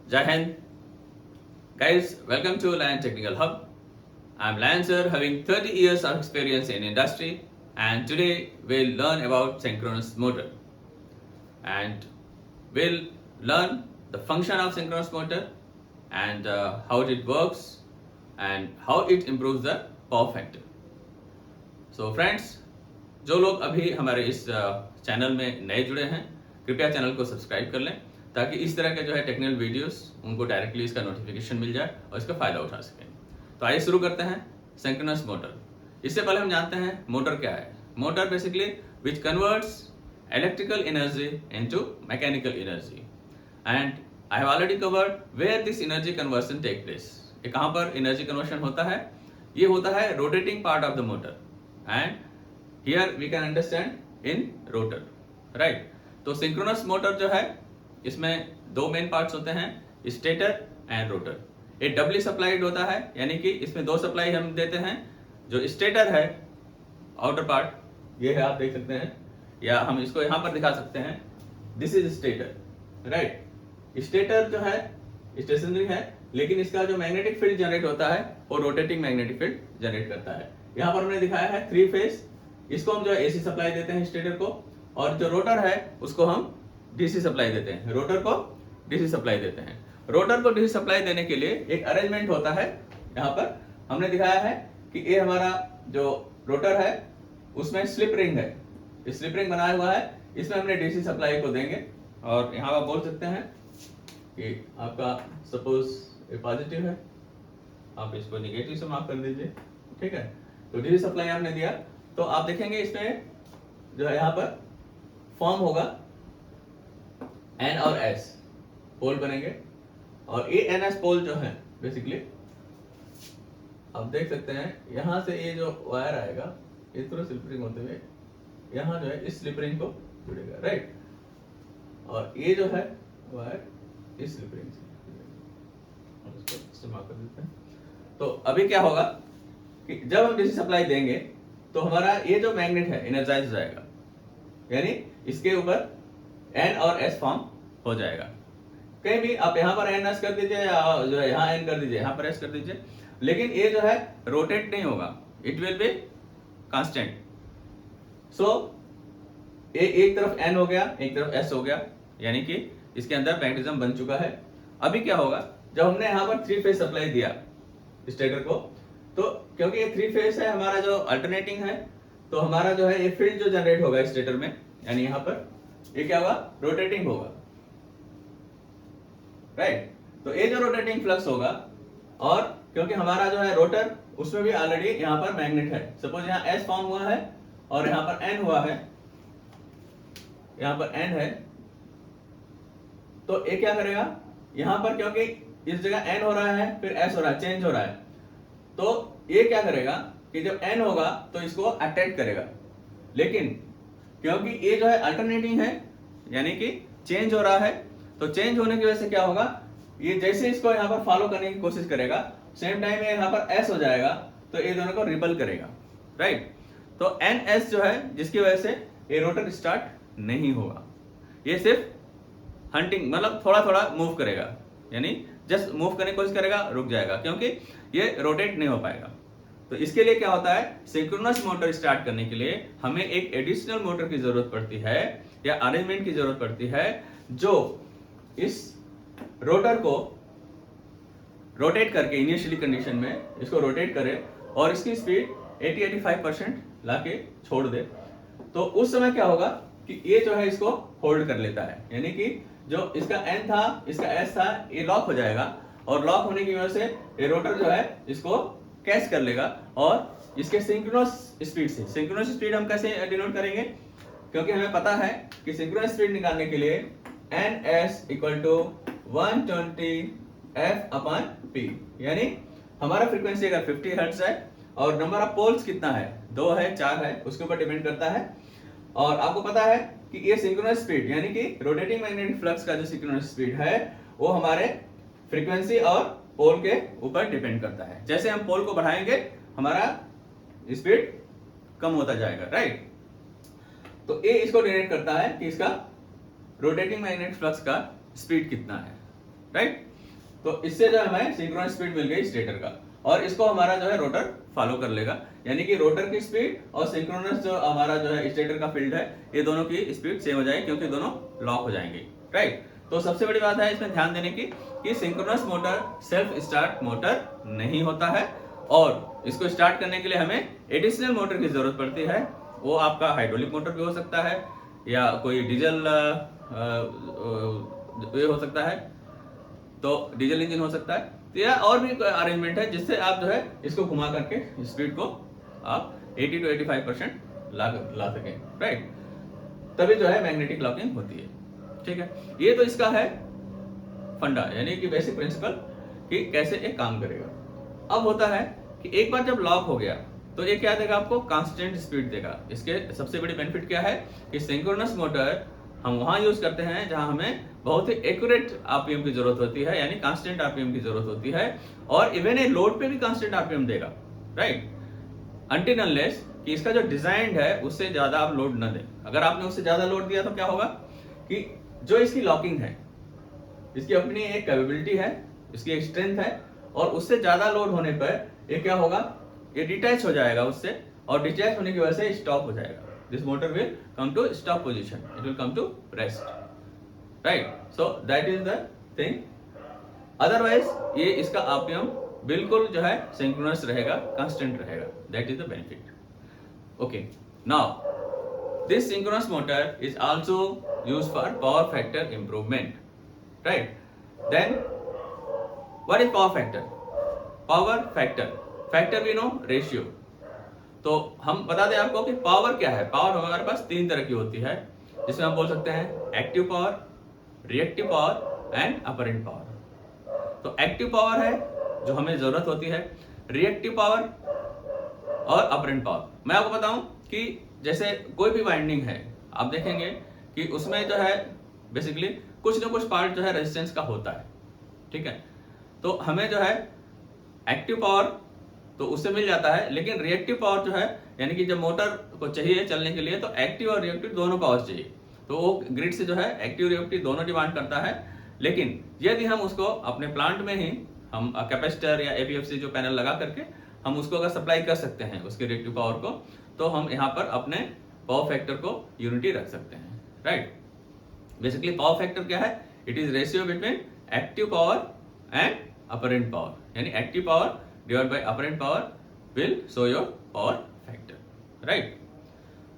Jai Hind. Guys, welcome to Lion Technical Hub. I'm Lion sir, having 30 years of experience in industry, and today we'll learn about synchronous motor. And we'll learn the function of synchronous motor and how it works and how it improves the power factor. So friends, जो लोग अभी हमारे इस channel में नए जुड़े हैं, कृपया चैनल को सब्सक्राइब कर लें ताकि इस तरह के जो है टेक्निकल वीडियोस उनको डायरेक्टली इसका नोटिफिकेशन मिल जाए और इसका फायदा उठा सकें। तो आइए शुरू करते हैं सिंक्रोनस मोटर। इससे पहले हम जानते हैं मोटर क्या है। Motor basically which converts electrical energy into mechanical energy, and I have already covered where this energy conversion take place. ये कहाँ पर एनर्जी कन्वर्शन होता है? ये होता है rotating part of the motor, and here we can understand in rotor, right. तो synchronous motor जो है इसमें दो मेन पार्ट्स होते हैं, स्टेटर एंड रोटर। ये डबली सप्लाइड होता है, यानी कि इसमें दो सप्लाई हम देते हैं। जो स्टेटर है आउटर पार्ट ये है, आप देख सकते हैं, या हम इसको यहां पर दिखा सकते हैं, this is stator, right. Stator जो है स्टेशनरी है, लेकिन इसका जो मैग्नेटिक फील्ड जनरेट होता है वो रोटेटिंग मैग्नेटिक फील्ड जनरेट करता है। यहां पर हमने दिखाया है 3 फेज, इसको हम जो है एसी सप्लाई देते हैं स्टेटर को, और जो रोटर है उसको हम डीसी सप्लाई देते हैं, रोटर को डीसी सप्लाई देते हैं। रोटर को डीसी सप्लाई देने के लिए एक अरेंजमेंट होता है। यहाँ पर हमने दिखाया है कि ये हमारा जो रोटर है उसमें स्लिप रिंग है, स्लिप रिंग बनाया हुआ है, इसमें हमने डीसी सप्लाई को देंगे। और यहाँ आप बोल सकते हैं कि आपका सपोज ये पॉजिटिव है, आप इसको निगेटिव से मार्क कर दीजिए, ठीक है। तो डीसी सप्लाई आपने दिया तो आप देखेंगे इसमें जो है यहाँ पर फॉर्म होगा एन और एस पोल बनेंगे, और ए एन एस पोल जो है बेसिकली आप देख सकते हैं, यहां से ये जो वायर आएगा इस तरह स्लिप रिंग होते हुए यहां जो है इस स्लिप रिंग को जुड़ेगा, राइट। और ये जो है वायर इस स्लिप रिंग से इसको इस्तेमाल कर देते हैं। तो अभी क्या होगा कि जब हम डीसी सप्लाई देंगे तो हमारा ये जो मैग्नेट है एनर्जाइज हो जाएगा, यानी इसके ऊपर एन और एस फॉर्म हो जाएगा। कहीं भी आप यहां पर एन एस कर दीजिए या जो है यहां एन कर दीजिए, यहां पर एस कर दीजिए, लेकिन ये जो है रोटेट नहीं होगा, इट विल बी कांस्टेंट। सो ये एक तरफ एन हो गया, एक तरफ एस हो गया, यानी कि इसके अंदर मैग्नेटिज्म बन चुका है। अभी क्या होगा, जब हमने यहां पर 3 फेज सप्लाई दिया स्टेटर को, तो क्योंकि ये 3 फेज है हमारा जो अल्टरनेटिंग है, तो हमारा जो है ये फील्ड जो जनरेट होगा स्टेटर में, यानी यहां पर ये क्या होगा, रोटेटिंग होगा, राइट। तो ये जो रोटेटिंग फ्लक्स होगा, और क्योंकि हमारा जो है रोटर उसमें भी ऑलरेडी यहां पर मैग्नेट है, सपोज यहां एस फॉर्म हुआ है और यहां पर एन हुआ है, यहां पर एन है, तो ये क्या करेगा, यहां पर क्योंकि इस जगह एन हो रहा है फिर एस हो रहा है, चेंज हो रहा है, तो ये क्या करेगा कि जब एन होगा तो इसको अट्रैक्ट करेगा, लेकिन क्योंकि ये जो है अल्टरनेटिंग है, यानी कि चेंज हो रहा है, तो चेंज होने की वजह से क्या होगा, ये जैसे इसको यहाँ पर फॉलो करने की कोशिश करेगा, सेम टाइम ये यहाँ पर एस हो जाएगा, तो ये दोनों को रिपल करेगा, राइट। तो एन एस जो है जिसकी वजह से ये रोटर स्टार्ट नहीं होगा, ये सिर्फ हंटिंग मतलब थोड़ा थोड़ा मूव करेगा, यानी जस्ट मूव करने की कोशिश करेगा, रुक जाएगा, क्योंकि ये रोटेट नहीं हो पाएगा। तो इसके लिए क्या होता है, सिंक्रोनस मोटर स्टार्ट करने के लिए हमें एक एडिशनल मोटर की जरूरत पड़ती है या अरेंजमेंट की जरूरत पड़ती है, जो इस रोटर को रोटेट करके इनिशियली कंडीशन में इसको रोटेट करे और इसकी स्पीड 80-85% लाके छोड़ दे। तो उस समय क्या होगा कि ये जो है इसको होल्ड कर लेता है, यानी कि जो इसका एन था इसका एस था, ये लॉक हो जाएगा, और लॉक होने की वजह से ये रोटर जो है इसको कैच कर लेगा, और इसके सिंक्रोनस स्पीड से, सिंक्रोनस स्पीड हम कैसे डिनोट करेंगे, क्योंकि हमें पता है कि सिंक्रोनस स्पीड निकालने के लिए N S equal to 120 F upon P, यानी हमारा फ्रीक्वेंसी अगर 50 हर्ट्ज है और नंबर ऑफ पोल्स कितना है, 2 है 4 है, उसके ऊपर डिपेंड करता है। और आपको पता है कि ये सिंक्रोनस स्पीड यानी कि रोटेटिंग मैग्नेटिक फ्लक्स का जो सिंक्रोनस स्पीड है वो हमारे फ्रीक्वेंसी और पोल के ऊपर डिपेंड करता है। जैसे हम पोल को बढ़ाएंगे हमारा स्पीड कम होता जाएगा, राइट। तो ये इसको डिनोट करता है कि इसका रोटेटिंग मैग्नेटिक फ्लक्स का स्पीड कितना है, राइट। तो इससे जो हमें सिंक्रोनस स्पीड मिल गई स्टेटर का, और इसको हमारा जो है रोटर फॉलो कर लेगा, यानी कि रोटर की स्पीड और सिंक्रोनस जो हमारा जो है स्टेटर का फील्ड है, ये दोनों की स्पीड सेम हो जाएगी क्योंकि दोनों लॉक हो जाएंगे, राइट। तो सबसे बड़ी बात है इसमें ध्यान देने की कि synchronous motor self start motor नहीं होता है, और इसको स्टार्ट करने के लिए हमें एडिशनल मोटर की जरूरत पड़ती है। वो आपका हाइड्रोलिक मोटर भी हो सकता है या कोई डीजल ये हो सकता है, तो डीजल इंजन हो सकता है, तो या और भी अरेंजमेंट है जिससे आप जो है इसको घुमा करके स्पीड को आप 80 to 85% ला सकें, राइट। तभी जो है मैग्नेटिक लॉकिंग होती है, ठीक है। ये तो इसका है फंडा, यानी कि बेसिक प्रिंसिपल कि कैसे ये काम करेगा। अब होता है कि एक बार जब लॉक हो गया तो ये क्या देगा आपको, कांस्टेंट स्पीड देगा। इसके सबसे बड़ी बेनिफिट क्या है कि सिंक्रोनस मोटर हम वहां यूज करते हैं जहां हमें बहुत ही एक्यूरेट आरपीएम की जरूरत होती है, यानी कांस्टेंट आरपीएम की जरूरत होती है, और इवन ए लोड पे भी कांस्टेंट आरपीएम देगा, राइट, अनटिल अनलेस कि इसका जो डिजाइन है उससे ज्यादा आप लोड न दें। अगर आपने उससे ज्यादा लोड दिया तो क्या होगा कि जो इसकी लॉकिंग है, इसकी अपनी एक कैपेबिलिटी है, इसकी एक स्ट्रेंथ है, और उससे ज्यादा लोड होने पर ये क्या होगा, ये डिटैच हो जाएगा उससे, और डिटैच होने की वजह से स्टॉप हो जाएगा। This motor will come to stop position, it will come to rest, right. So that is the thing. Otherwise ये इसका आरपीएम बिल्कुल जो है सिंक्रोनस रहेगा, कांस्टेंट रहेगा, that is the benefit. Okay, now this synchronous motor is also used for power factor improvement, right? Then what is power factor? Power factor we know ratio। तो हम बता दें आपको कि पावर क्या है। पावर हमारे पास तीन तरह की होती है, जिसमें हम बोल सकते हैं active power, reactive power and apparent power. तो एक्टिव पावर है जो हमें जरूरत होती है, रिएक्टिव पावर और अपरेंट पावर। मैं आपको बताऊं कि जैसे कोई भी वाइंडिंग है, आप देखेंगे कि उसमें जो है बेसिकली कुछ ना कुछ पार्ट जो है रेजिस्टेंस का होता है, ठीक है। तो हमें जो है एक्टिव पावर तो उससे मिल जाता है, लेकिन रिएक्टिव पावर जो है, यानी कि जब मोटर को चाहिए चलने के लिए तो एक्टिव और रिएक्टिव दोनों पावर चाहिए, तो वो ग्रिड से जो है एक्टिव रिएक्टिव दोनों डिमांड करता है। लेकिन यदि हम उसको अपने प्लांट में ही हम कैपेसिटर या एपीएफसी जो पैनल लगा करके हम उसको अगर सप्लाई कर सकते हैं उसके रिएक्टिव पावर को, तो हम यहाँ पर अपने पावर फैक्टर को यूनिटी रख सकते हैं, राइट। बेसिकली पावर फैक्टर क्या है, it is ratio between active power and apparent power, यानी active power divide by apparent power will show your power factor, right.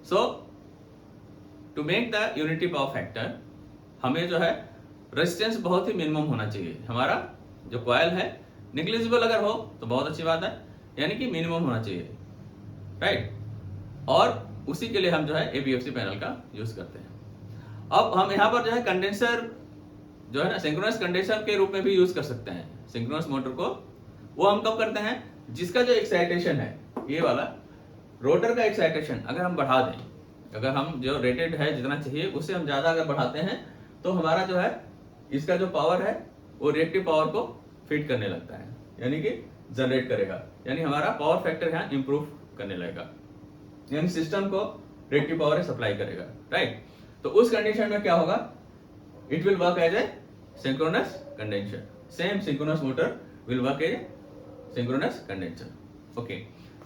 So to make the unity power factor हमें जो है resistance बहुत ही minimum होना चाहिए। हमारा जो कॉइल है निग्लिजिबल अगर हो तो बहुत अच्छी बात है, यानी कि मिनिमम होना चाहिए, राइट। और उसी के लिए हम जो है एबीएफसी पैनल का यूज करते हैं। अब हम यहाँ पर जो है कंडेंसर जो है ना सिंक्रोनस कंडेंसर के रूप में भी यूज कर सकते हैं सिंक्रोनस मोटर को। वो हम कब करते हैं, जिसका जो एक्साइटेशन है ये वाला रोटर का एक्साइटेशन अगर हम बढ़ा दें, अगर हम जो रेटेड है जितना चाहिए उससे हम ज्यादा अगर बढ़ाते हैं तो हमारा जो है इसका जो पावर है वो रिएक्टिव पावर को फीड करने लगता है, यानी कि जनरेट करेगा, यानी हमारा पावर फैक्टर यहाँ इंप्रूव करने लगेगा, यानी सिस्टम को रिएक्टिव पावर सप्लाई करेगा, राइट। तो उस कंडीशन में क्या होगा, it will work as a synchronous condenser. Same synchronous motor will work as synchronous condenser. Okay,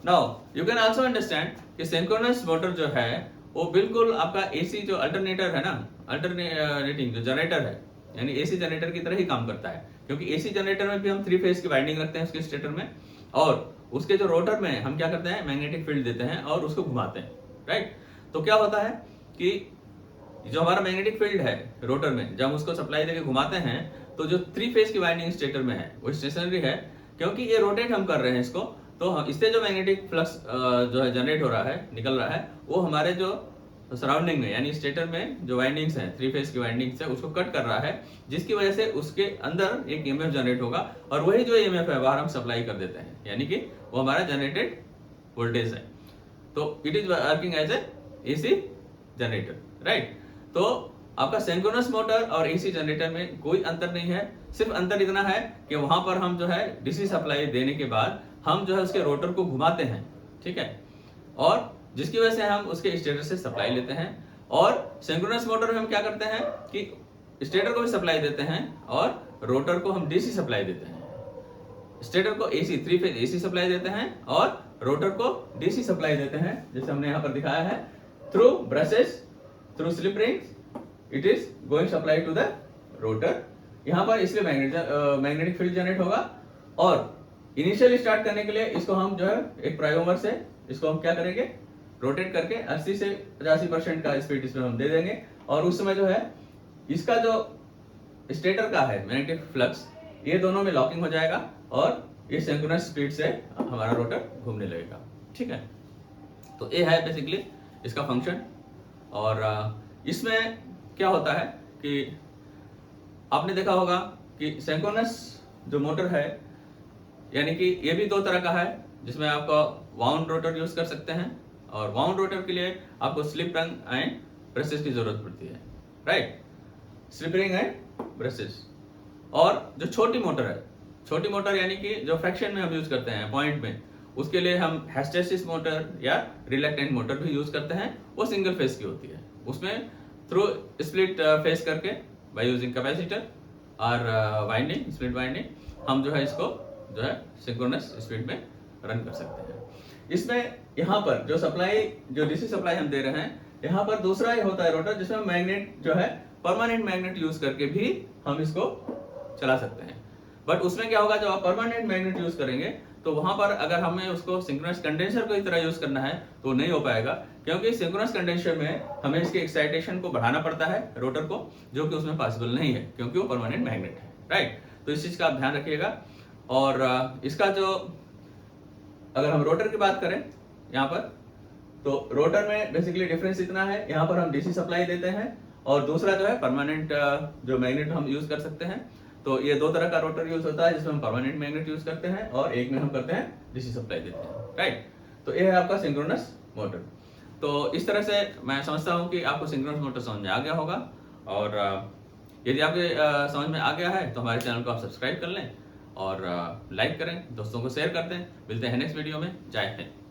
now you can also understand कि सिंक्रोनस मोटर जो है वो बिल्कुल आपका एसी जो अल्टरनेटर है ना, अल्टरनेटिंग जो जनरेटर है, यानी एसी जनरेटर की तरह ही काम करता है, क्योंकि एसी जनरेटर में भी हम 3 फेज की वाइंडिंग रखते हैं उसके स्टेटर में, और उसके जो रोटर में हम क्या करते हैं मैग्नेटिक फील्ड देते हैं और उसको घुमाते हैं, राइट। तो क्या होता है कि जो हमारा मैग्नेटिक फील्ड है रोटर में, जब हम उसको सप्लाई देके घुमाते हैं तो जो 3 फेज की वाइंडिंग स्टेटर में है वो स्टेशनरी है, क्योंकि ये रोटेट हम कर रहे हैं इसको, तो इससे जो मैग्नेटिक फ्लक्स जो है जनरेट हो रहा है, निकल रहा है, वो हमारे जो सराउंडिंग में यानी स्टेटर में जो वाइंडिंग्स हैं 3 फेज की वाइंडिंग्स है उसको कट कर रहा है, जिसकी वजह से उसके अंदर एक ईएमएफ जनरेट होगा, और वही जो ईएमएफ है बाहर हम सप्लाई कर देते हैं, यानी कि वो हमारा जनरेटेड वोल्टेज है। तो it is working as a AC generator, right. तो आपका सिंक्रोनस मोटर और एसी जनरेटर में कोई अंतर नहीं है, सिर्फ अंतर इतना है कि वहां पर हम जो है डीसी सप्लाई देने के बाद हम जो है उसके रोटर को घुमाते हैं, ठीक है, और जिसकी वजह से हम उसके स्टेटर से सप्लाई लेते हैं। और सिंक्रोनस मोटर में हम क्या करते हैं कि स्टेटर को भी सप्लाई देते हैं और रोटर को हम डीसी सप्लाई देते हैं, स्टेटर को एसी 3 फेज एसी सप्लाई देते हैं और रोटर को डीसी सप्लाई देते हैं, जैसे हमने यहाँ पर दिखाया है, through brushes, through slip rings it is going supply to the rotor. यहाँ पर इसलिए मैग्नेटिक फील्ड जनरेट होगा और इनिशियली स्टार्ट करने के लिए इसको हम जो है एक प्राइमर से इसको हम क्या करेंगे, रोटेट करके 80 से 85% का स्पीड इसमें हम दे देंगे और उस समय जो है इसका जो स्टेटर का है मैग्नेटिक फ्लक्स, ये दोनों में लॉकिंग हो जाएगा और ये सिंक्रोनस स्पीड से हमारा रोटर घूमने लगेगा। ठीक है, तो ये है बेसिकली इसका फंक्शन। और इसमें क्या होता है कि आपने देखा होगा कि सिंक्रोनस जो मोटर है, यानी कि ये भी दो तरह का है, जिसमें आपको वाउंड रोटर यूज कर सकते हैं और वाउंड रोटर के लिए आपको स्लिप रिंग एंड ब्रशेस की जरूरत पड़ती है, right, slip ring and brushes. और जो छोटी मोटर है, छोटी मोटर यानी कि जो फ्रैक्शन में हम यूज करते हैं पॉइंट में, उसके लिए हम हिस्टैरिसीस मोटर या रिलक्टेंट मोटर भी यूज करते हैं। वो सिंगल फेज की होती है, उसमें थ्रू स्प्लिट फेज करके बाय यूजिंग कैपेसिटर और वाइंडिंग, स्प्लिट वाइंडिंग, हम जो है इसको जो है सिंक्रोनस स्पीड में रन कर सकते हैं। इसमें यहाँ पर जो सप्लाई, जो डीसी सप्लाई हम दे रहे हैं, यहाँ पर दूसरा ही होता है रोटर, जिसमें मैग्नेट जो है परमानेंट मैग्नेट यूज करके भी हम इसको चला सकते हैं। बट उसमें क्या होगा, जब आप परमानेंट मैग्नेट यूज करेंगे तो वहां पर अगर हमें उसको सिंक्रोनस कंडेंसर को इस तरह यूज करना है तो नहीं हो पाएगा, क्योंकि सिंक्रोनस कंडेंसर में हमें इसके एक्साइटेशन को बढ़ाना पड़ता है रोटर को, जो कि उसमें पॉसिबल नहीं है क्योंकि वो परमानेंट मैग्नेट है, राइट। तो इस चीज का आप ध्यान रखिएगा। और इसका जो अगर हम रोटर की बात करें यहाँ पर, तो रोटर में बेसिकली डिफरेंस इतना है, यहाँ पर हम डीसी सप्लाई देते हैं और दूसरा जो है परमानेंट जो मैग्नेट हम यूज कर सकते हैं। तो ये दो तरह का रोटर यूज होता है, जिसमें हम परमानेंट मैग्नेट यूज करते हैं और एक में हम करते हैं डीसी सप्लाई देते हैं, राइट। तो ये है आपका सिंक्रोनस मोटर। तो इस तरह से मैं समझता हूँ कि आपको सिंक्रोनस मोटर समझ में आ गया होगा। और यदि आपके समझ में आ गया है तो हमारे चैनल को आप सब्सक्राइब कर लें और लाइक करें, दोस्तों को शेयर कर दें। मिलते हैं नेक्स्ट वीडियो में। जय हिंद।